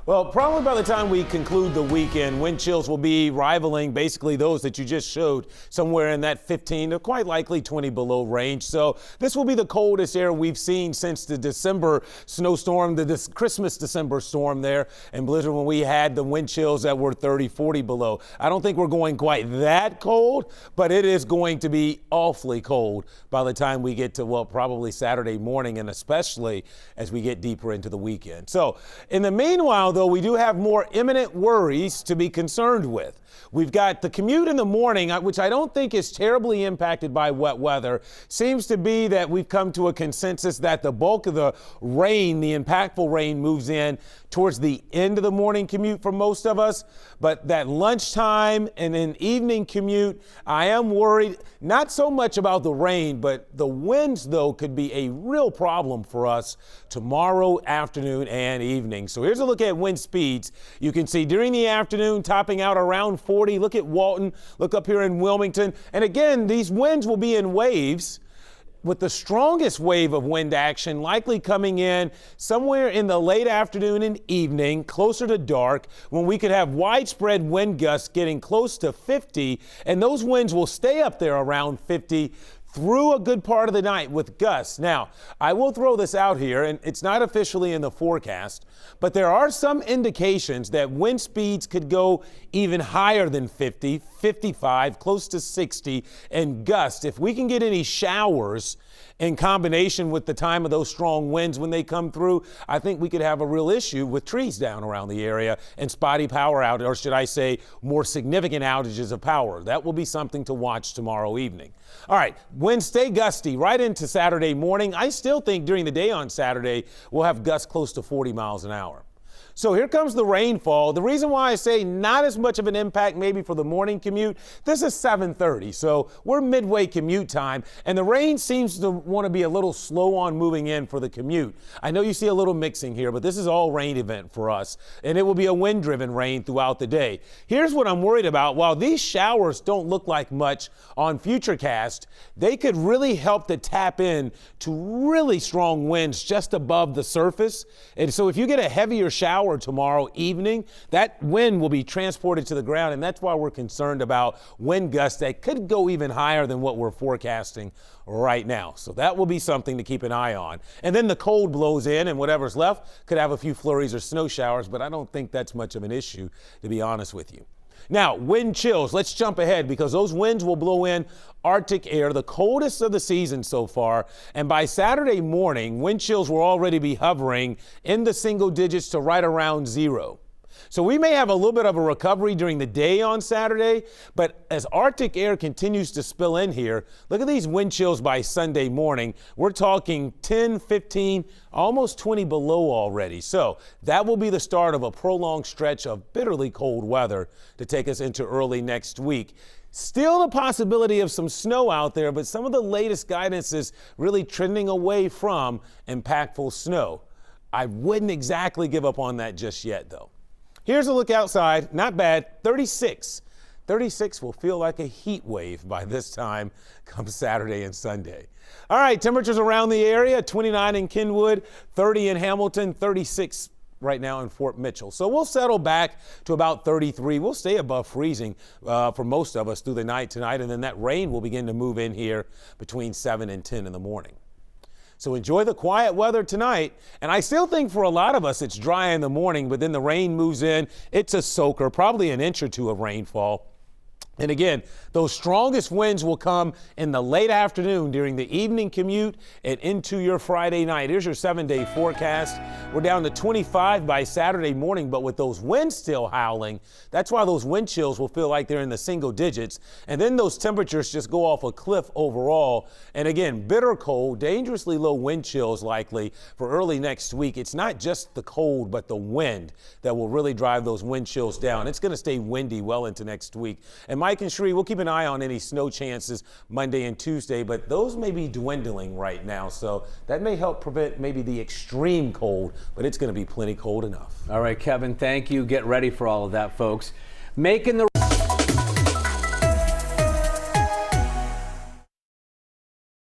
Well, probably by the time we conclude the weekend, wind chills will be rivaling basically those that you just showed, somewhere in that 15 to quite likely 20 below range. So this will be the coldest air we've seen since the December snowstorm, the Christmas December storm there in Blizzard, when we had the wind chills that were 30, 40 below. I don't think we're going quite that cold, but it is going to be awfully cold by the time we get to, well, probably Saturday morning, and especially as we get deeper into the weekend. So in the meanwhile, though, we do have more imminent worries to be concerned with. We've got the commute in the morning, which I don't think is terribly impacted by wet weather. Seems to be that we've come to a consensus that the bulk of the rain, the impactful rain, moves in towards the end of the morning commute for most of us. But that lunchtime and an evening commute, I am worried not so much about the rain, but the winds, though, could be a real problem for us tomorrow afternoon and evening. So here's a look at wind speeds. You can see during the afternoon topping out around 40. Look at Walton, look up here in Wilmington. And again, these winds will be in waves, with the strongest wave of wind action likely coming in somewhere in the late afternoon and evening, closer to dark, when we could have widespread wind gusts getting close to 50, and those winds will stay up there around 50 through a good part of the night with gusts. Now, I will throw this out here, and it's not officially in the forecast, but there are some indications that wind speeds could go even higher than 50, 55, close to 60, and gusts. If we can get any showers in combination with the time of those strong winds when they come through, I think we could have a real issue with trees down around the area and spotty power outages, or should I say more significant outages of power. That will be something to watch tomorrow evening. All right, winds stay gusty right into Saturday morning. I still think during the day on Saturday, we'll have gusts close to 40 miles an hour. So here comes the rainfall. The reason why I say not as much of an impact maybe for the morning commute, this is 7:30, so we're midway commute time, and the rain seems to want to be a little slow on moving in for the commute. I know you see a little mixing here, but this is all rain event for us, and it will be a wind-driven rain throughout the day. Here's what I'm worried about. While these showers don't look like much on Futurecast, they could really help to tap in to really strong winds just above the surface. And so if you get a heavier shower tomorrow evening, that wind will be transported to the ground, and that's why we're concerned about wind gusts that could go even higher than what we're forecasting right now. So that will be something to keep an eye on. And then the cold blows in, and whatever's left could have a few flurries or snow showers, but I don't think that's much of an issue, to be honest with you. Now, wind chills, let's jump ahead because those winds will blow in Arctic air, the coldest of the season so far. And by Saturday morning, wind chills will already be hovering in the single digits to right around 0. So we may have a little bit of a recovery during the day on Saturday, but as Arctic air continues to spill in here, look at these wind chills by Sunday morning. We're talking 10, 15, almost 20 below already. So that will be the start of a prolonged stretch of bitterly cold weather to take us into early next week. Still the possibility of some snow out there, but some of the latest guidance is really trending away from impactful snow. I wouldn't exactly give up on that just yet, though. Here's a look outside. Not bad. 36. 36 will feel like a heat wave by this time come Saturday and Sunday. All right, temperatures around the area, 29 in Kenwood, 30 in Hamilton, 36 right now in Fort Mitchell. So we'll settle back to about 33. We'll stay above freezing for most of us through the night tonight, and then that rain will begin to move in here between 7 and 10 in the morning. So enjoy the quiet weather tonight. And I still think for a lot of us it's dry in the morning, but then the rain moves in. It's a soaker, probably an inch or two of rainfall. And again, those strongest winds will come in the late afternoon during the evening commute and into your Friday night. Here's your 7-day forecast. We're down to 25 by Saturday morning, but with those winds still howling, that's why those wind chills will feel like they're in the single digits. And then those temperatures just go off a cliff overall. And again, bitter cold, dangerously low wind chills likely for early next week. It's not just the cold, but the wind that will really drive those wind chills down. It's going to stay windy well into next week. And Mike and Sheree, we'll keep an eye on any snow chances Monday and Tuesday, but those may be dwindling right now, so that may help prevent maybe the extreme cold, but it's going to be plenty cold enough. All right, Kevin, thank you. Get ready for all of that, folks. Making the